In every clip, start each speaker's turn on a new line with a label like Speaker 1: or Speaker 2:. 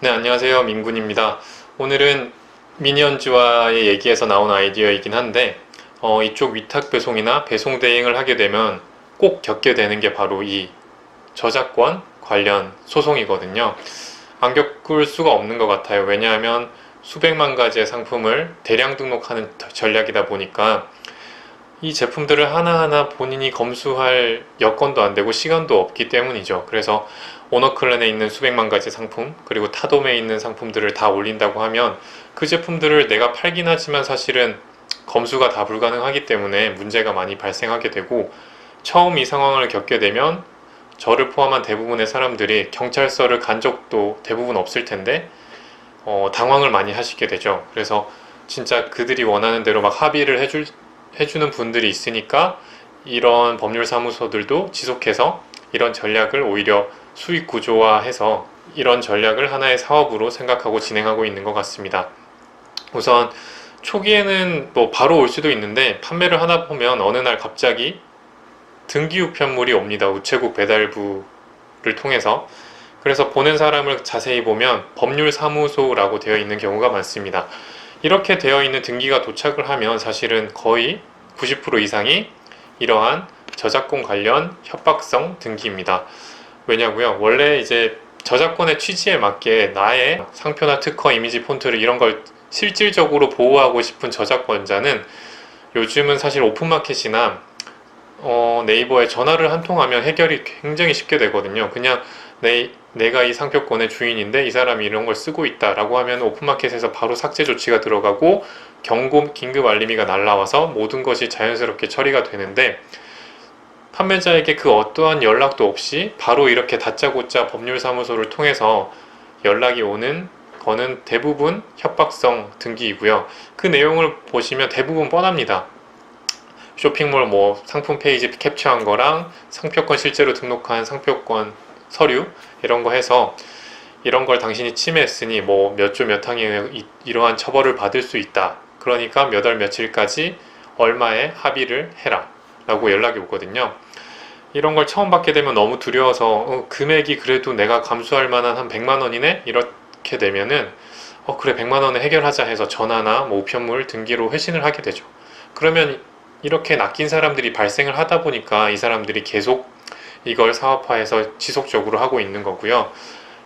Speaker 1: 네, 안녕하세요. 민군입니다. 오늘은 미니언즈와의 얘기에서 나온 아이디어이긴 한데, 이쪽 위탁 배송이나 배송 대행을 하게 되면 꼭 겪게 되는 게 바로 이 저작권 관련 소송이거든요. 안 겪을 수가 없는 것 같아요. 왜냐하면 수백만 가지의 상품을 대량 등록하는 전략이다 보니까 이 제품들을 하나하나 본인이 검수할 여건도 안 되고 시간도 없기 때문이죠. 그래서 오너클랜에 있는 수백만 가지 상품, 그리고 타돔에 있는 상품들을 다 올린다고 하면 그 제품들을 내가 팔긴 하지만 사실은 검수가 다 불가능하기 때문에 문제가 많이 발생하게 되고, 처음 이 상황을 겪게 되면 저를 포함한 대부분의 사람들이 경찰서를 간 적도 대부분 없을 텐데 당황을 많이 하시게 되죠. 그래서 진짜 그들이 원하는 대로 막 합의를 해주는 분들이 있으니까 이런 법률사무소들도 지속해서 이런 전략을 오히려 수익 구조화해서 이런 전략을 하나의 사업으로 생각하고 진행하고 있는 것 같습니다. 우선 초기에는 뭐 바로 올 수도 있는데, 판매를 하다 보면 어느 날 갑자기 등기 우편물이 옵니다. 우체국 배달부를 통해서. 그래서 보낸 사람을 자세히 보면 법률사무소라고 되어 있는 경우가 많습니다. 이렇게 되어 있는 등기가 도착을 하면 사실은 거의 90% 이상이 이러한 저작권 관련 협박성 등기입니다. 왜냐고요? 원래 이제 저작권의 취지에 맞게 나의 상표나 특허, 이미지, 폰트를 이런 걸 실질적으로 보호하고 싶은 저작권자는 요즘은 사실 오픈마켓이나 네이버에 전화를 한 통 하면 해결이 굉장히 쉽게 되거든요. 그냥 내가 이 상표권의 주인인데 이 사람이 이런 걸 쓰고 있다라고 하면 오픈마켓에서 바로 삭제 조치가 들어가고 경고, 긴급 알림이가 날라와서 모든 것이 자연스럽게 처리가 되는데, 판매자에게 그 어떠한 연락도 없이 바로 이렇게 다짜고짜 법률사무소를 통해서 연락이 오는 거는 대부분 협박성 등기이고요. 그 내용을 보시면 대부분 뻔합니다. 쇼핑몰 뭐 상품 페이지 캡처한 거랑 상표권 실제로 등록한 상표권 서류 이런 거 해서, 이런 걸 당신이 침해했으니 뭐 몇 조 몇 항에 이러한 처벌을 받을 수 있다. 그러니까 몇 월 며칠까지 얼마에 합의를 해라 라고 연락이 오거든요. 이런 걸 처음 받게 되면 너무 두려워서 금액이 그래도 내가 감수할 만한 한 100만 원이네? 이렇게 되면은 그래 100만 원에 해결하자 해서 전화나 뭐 우편물 등기로 회신을 하게 되죠. 그러면 이렇게 낚인 사람들이 발생을 하다 보니까 이 사람들이 계속 이걸 사업화해서 지속적으로 하고 있는 거고요.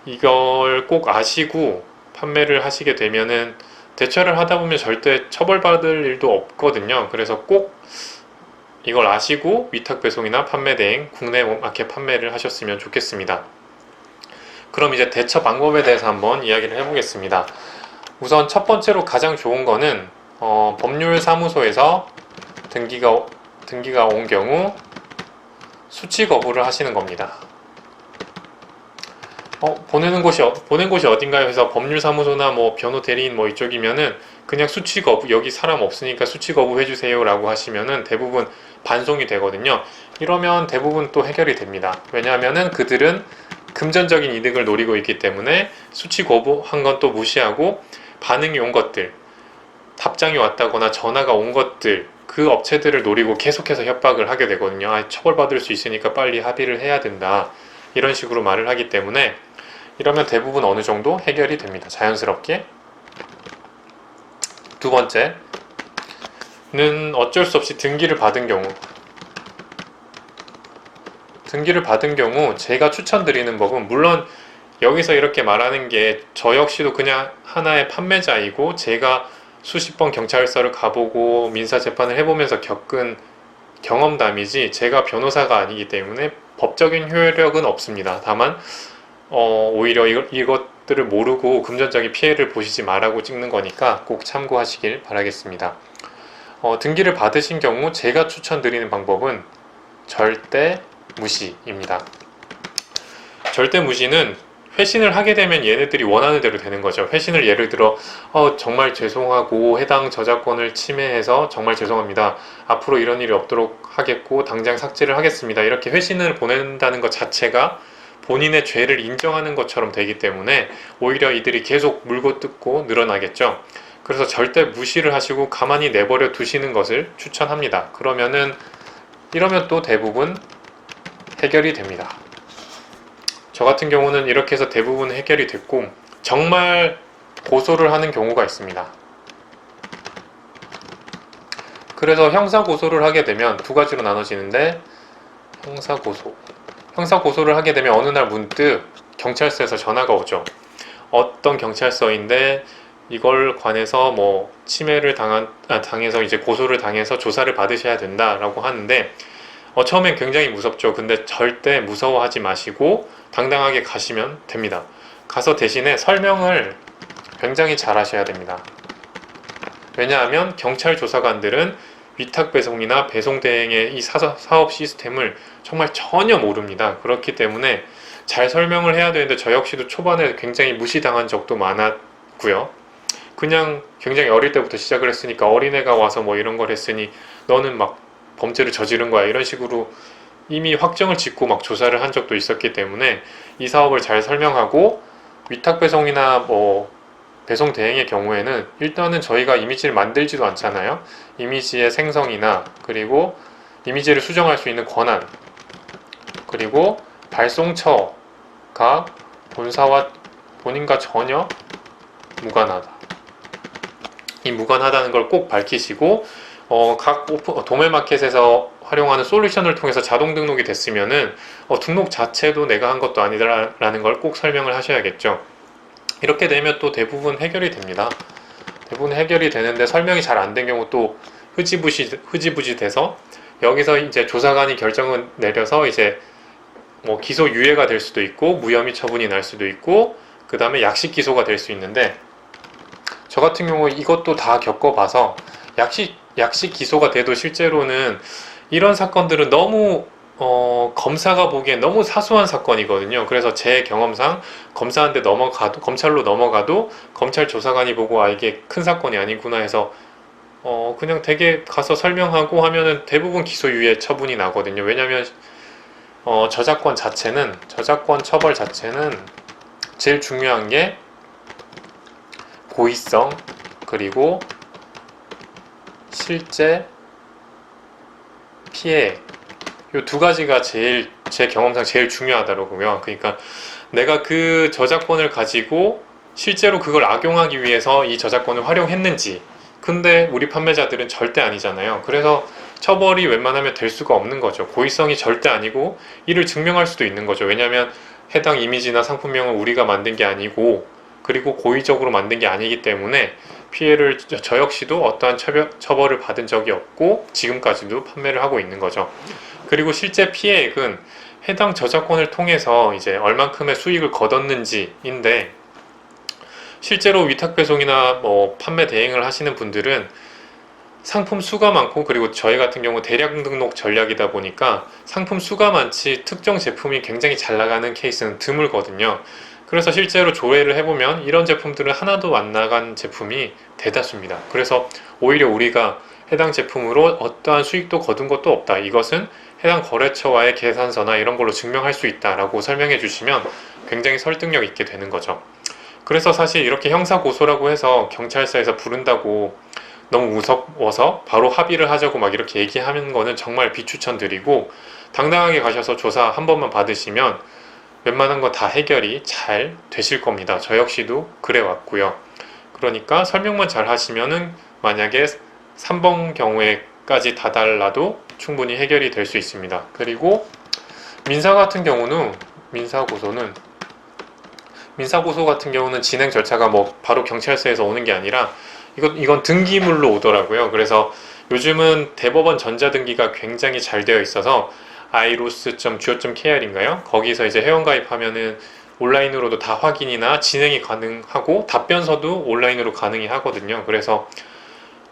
Speaker 1: 이걸 꼭 아시고 판매를 하시게 되면은 대처를 하다 보면 절대 처벌받을 일도 없거든요. 그래서 꼭 이걸 아시고 위탁 배송이나 판매 대행, 국내 마켓 판매를 하셨으면 좋겠습니다. 그럼 이제 대처 방법에 대해서 한번 이야기를 해보겠습니다. 우선 첫 번째로 가장 좋은 거는 법률사무소에서 등기가 온 경우 수치 거부를 하시는 겁니다. 보낸 곳이 어딘가요? 해서 법률사무소나 뭐 변호 대리인 뭐 이쪽이면은 그냥 수치 거부, 여기 사람 없으니까 수치 거부 해주세요 라고 하시면은 대부분 반송이 되거든요. 이러면 대부분 또 해결이 됩니다. 왜냐하면은 그들은 금전적인 이득을 노리고 있기 때문에 수치 거부한 건 또 무시하고, 반응이 온 것들, 답장이 왔다거나 전화가 온 것들, 그 업체들을 노리고 계속해서 협박을 하게 되거든요. 처벌받을 수 있으니까 빨리 합의를 해야 된다. 이런 식으로 말을 하기 때문에 이러면 대부분 어느 정도 해결이 됩니다. 자연스럽게. 두 번째는 어쩔 수 없이 등기를 받은 경우 제가 추천드리는 법은, 물론 여기서 이렇게 말하는 게 저 역시도 그냥 하나의 판매자이고 제가 수십 번 경찰서를 가보고 민사재판을 해보면서 겪은 경험담이지 제가 변호사가 아니기 때문에 법적인 효력은 없습니다. 다만 오히려 이것들을 모르고 금전적인 피해를 보시지 말라고 찍는 거니까 꼭 참고하시길 바라겠습니다. 등기를 받으신 경우 제가 추천드리는 방법은 절대 무시입니다. 절대 무시는 회신을 하게 되면 얘네들이 원하는 대로 되는 거죠. 회신을 예를 들어 정말 죄송하고 해당 저작권을 침해해서 정말 죄송합니다. 앞으로 이런 일이 없도록 하겠고 당장 삭제를 하겠습니다. 이렇게 회신을 보낸다는 것 자체가 본인의 죄를 인정하는 것처럼 되기 때문에 오히려 이들이 계속 물고 뜯고 늘어나겠죠. 그래서 절대 무시를 하시고 가만히 내버려 두시는 것을 추천합니다. 이러면 또 대부분 해결이 됩니다. 저 같은 경우는 이렇게 해서 대부분 해결이 됐고, 정말 고소를 하는 경우가 있습니다. 그래서 형사 고소를 하게 되면 두 가지로 나눠지는데, 형사 고소를 하게 되면 어느 날 문득 경찰서에서 전화가 오죠. 어떤 경찰서인데 이걸 관해서 뭐 침해를 당해서 이제 고소를 당해서 조사를 받으셔야 된다라고 하는데, 처음엔 굉장히 무섭죠. 근데 절대 무서워하지 마시고 당당하게 가시면 됩니다. 가서 대신에 설명을 굉장히 잘 하셔야 됩니다. 왜냐하면 경찰 조사관들은 위탁 배송이나 배송 대행의 이 사업 시스템을 정말 전혀 모릅니다. 그렇기 때문에 잘 설명을 해야 되는데 저 역시도 초반에 굉장히 무시당한 적도 많았고요. 그냥 굉장히 어릴 때부터 시작을 했으니까 어린애가 와서 뭐 이런 걸 했으니 너는 막 범죄를 저지른 거야, 이런 식으로 이미 확정을 짓고 막 조사를 한 적도 있었기 때문에 이 사업을 잘 설명하고, 위탁 배송이나 뭐 배송 대행의 경우에는 일단은 저희가 이미지를 만들지도 않잖아요. 이미지의 생성이나 그리고 이미지를 수정할 수 있는 권한, 그리고 발송처가 본인과 전혀 무관하다. 이 무관하다는 걸 꼭 밝히시고, 각 도매마켓에서 활용하는 솔루션을 통해서 자동 등록이 됐으면은 등록 자체도 내가 한 것도 아니다라는 걸 꼭 설명을 하셔야겠죠. 이렇게 되면 또 대부분 해결이 됩니다. 대부분 해결이 되는데 설명이 잘 안 된 경우 또 흐지부지 돼서 여기서 이제 조사관이 결정을 내려서 이제 뭐 기소 유예가 될 수도 있고 무혐의 처분이 날 수도 있고 그 다음에 약식 기소가 될 수 있는데, 저 같은 경우 이것도 다 겪어봐서 약식 기소가 돼도 실제로는 이런 사건들은 너무 검사가 보기엔 너무 사소한 사건이거든요. 그래서 제 경험상 검찰로 넘어가도 검찰 조사관이 보고 이게 큰 사건이 아니구나 해서 그냥 되게 가서 설명하고 하면은 대부분 기소유예 처분이 나거든요. 왜냐면 저작권 처벌 자체는 제일 중요한 게 고의성, 그리고 실제 피해, 이 두 가지가 제 경험상 제일 중요하더라고요. 그러니까 내가 그 저작권을 가지고 실제로 그걸 악용하기 위해서 이 저작권을 활용했는지. 근데 우리 판매자들은 절대 아니잖아요. 그래서 처벌이 웬만하면 될 수가 없는 거죠. 고의성이 절대 아니고 이를 증명할 수도 있는 거죠. 왜냐하면 해당 이미지나 상품명은 우리가 만든 게 아니고, 그리고 고의적으로 만든 게 아니기 때문에 피해를 저 역시도 어떠한 처벌을 받은 적이 없고 지금까지도 판매를 하고 있는 거죠. 그리고 실제 피해액은 해당 저작권을 통해서 이제 얼만큼의 수익을 거뒀는지인데, 실제로 위탁 배송이나 뭐 판매 대행을 하시는 분들은 상품 수가 많고, 그리고 저희 같은 경우 대량 등록 전략이다 보니까 상품 수가 많지 특정 제품이 굉장히 잘 나가는 케이스는 드물거든요. 그래서 실제로 조회를 해보면 이런 제품들은 하나도 안 나간 제품이 대다수입니다. 그래서 오히려 우리가 해당 제품으로 어떠한 수익도 거둔 것도 없다, 이것은 해당 거래처와의 계산서나 이런 걸로 증명할 수 있다라고 설명해 주시면 굉장히 설득력 있게 되는 거죠. 그래서 사실 이렇게 형사 고소라고 해서 경찰서에서 부른다고 너무 무서워서 바로 합의를 하자고 막 이렇게 얘기하는 거는 정말 비추천드리고, 당당하게 가셔서 조사 한 번만 받으시면 웬만한 거 다 해결이 잘 되실 겁니다. 저 역시도 그래 왔고요. 그러니까 설명만 잘 하시면은 만약에 3번 경우에까지 다달라도 충분히 해결이 될 수 있습니다. 그리고 민사 고소 같은 경우는 진행 절차가 뭐 바로 경찰서에서 오는 게 아니라 이건 등기물로 오더라고요. 그래서 요즘은 대법원 전자등기가 굉장히 잘 되어 있어서 iros.go.kr인가요? 거기서 이제 회원가입하면은 온라인으로도 다 확인이나 진행이 가능하고 답변서도 온라인으로 가능히 하거든요. 그래서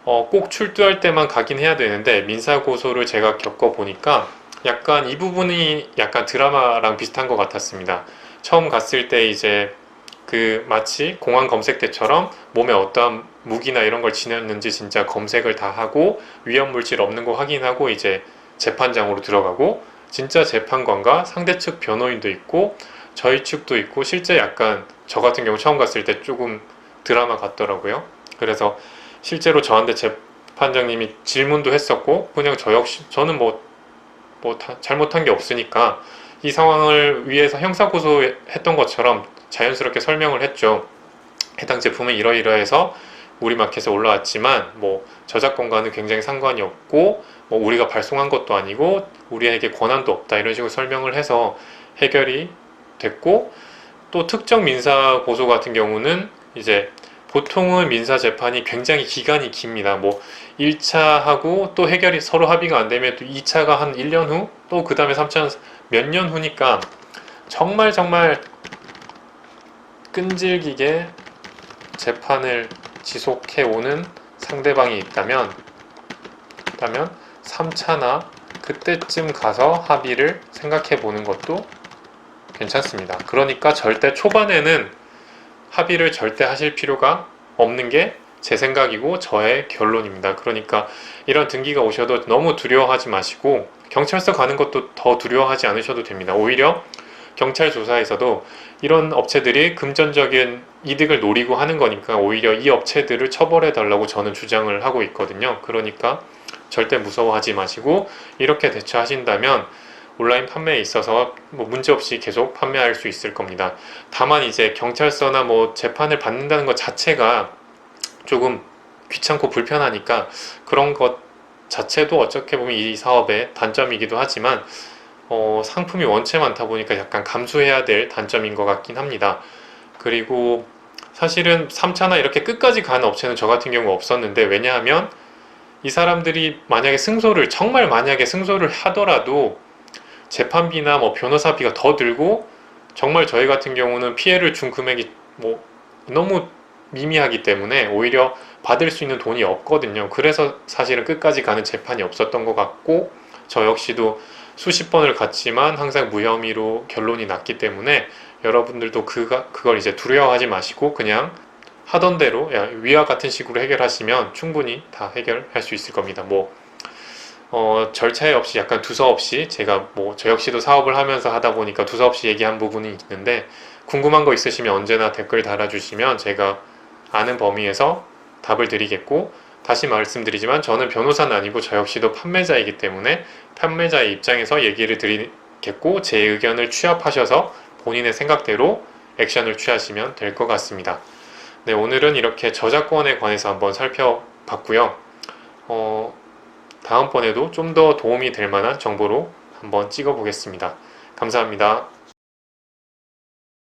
Speaker 1: 꼭 출두할 때만 가긴 해야 되는데, 민사고소를 제가 겪어보니까 약간 이 부분이 약간 드라마랑 비슷한 것 같았습니다. 처음 갔을 때 이제 마치 공항 검색 때처럼 몸에 어떠한 무기나 이런 걸 지녔는지 진짜 검색을 다 하고 위험 물질 없는 거 확인하고 이제 재판장으로 들어가고, 진짜 재판관과 상대 측 변호인도 있고 저희 측도 있고, 실제 약간 저 같은 경우 처음 갔을 때 조금 드라마 같더라고요. 그래서 실제로 저한테 재판장님이 질문도 했었고, 그냥 저는 잘못한 게 없으니까 이 상황을 위해서 형사고소했던 것처럼 자연스럽게 설명을 했죠. 해당 제품은 이러이러해서 우리 마켓에 올라왔지만 뭐 저작권과는 굉장히 상관이 없고 뭐 우리가 발송한 것도 아니고 우리에게 권한도 없다 이런 식으로 설명을 해서 해결이 됐고, 또 특정 민사 고소 같은 경우는 이제 보통은 민사 재판이 굉장히 기간이 깁니다. 뭐 1차 하고 또 해결이 서로 합의가 안 되면 또 2차가 한 1년 후, 또 그 다음에 3차는 몇 년 후니까 정말 정말 끈질기게 재판을 지속해 오는 상대방이 있다면 3차나 그때쯤 가서 합의를 생각해 보는 것도 괜찮습니다. 그러니까 절대 초반에는 합의를 절대 하실 필요가 없는 게 제 생각이고 저의 결론입니다. 그러니까 이런 등기가 오셔도 너무 두려워하지 마시고 경찰서 가는 것도 더 두려워하지 않으셔도 됩니다. 오히려 경찰 조사에서도 이런 업체들이 금전적인 이득을 노리고 하는 거니까 오히려 이 업체들을 처벌해 달라고 저는 주장을 하고 있거든요. 그러니까 절대 무서워하지 마시고 이렇게 대처하신다면 온라인 판매에 있어서 뭐 문제없이 계속 판매할 수 있을 겁니다. 다만 이제 경찰서나 뭐 재판을 받는다는 것 자체가 조금 귀찮고 불편하니까 그런 것 자체도 어떻게 보면 이 사업의 단점이기도 하지만 상품이 원체 많다 보니까 약간 감수해야 될 단점인 것 같긴 합니다. 그리고 사실은 3차나 이렇게 끝까지 가는 업체는 저 같은 경우 없었는데, 왜냐하면 이 사람들이 만약에 정말 만약에 승소를 하더라도 재판비나 뭐 변호사비가 더 들고 정말 저희 같은 경우는 피해를 준 금액이 뭐 너무 미미하기 때문에 오히려 받을 수 있는 돈이 없거든요. 그래서 사실은 끝까지 가는 재판이 없었던 것 같고, 저 역시도 수십 번을 갔지만 항상 무혐의로 결론이 났기 때문에 여러분들도 그걸 이제 두려워하지 마시고 그냥 하던 대로 위와 같은 식으로 해결하시면 충분히 다 해결할 수 있을 겁니다. 뭐 절차에 없이 약간 두서없이 제가 뭐 저 역시도 사업을 하면서 하다 보니까 두서없이 얘기한 부분이 있는데, 궁금한 거 있으시면 언제나 댓글 달아주시면 제가 아는 범위에서 답을 드리겠고, 다시 말씀드리지만 저는 변호사는 아니고 저 역시도 판매자이기 때문에 판매자의 입장에서 얘기를 드리겠고, 제 의견을 취합하셔서 본인의 생각대로 액션을 취하시면 될 것 같습니다. 네, 오늘은 이렇게 저작권에 관해서 한번 살펴봤고요. 다음번에도 좀 더 도움이 될 만한 정보로 한번 찍어 보겠습니다. 감사합니다.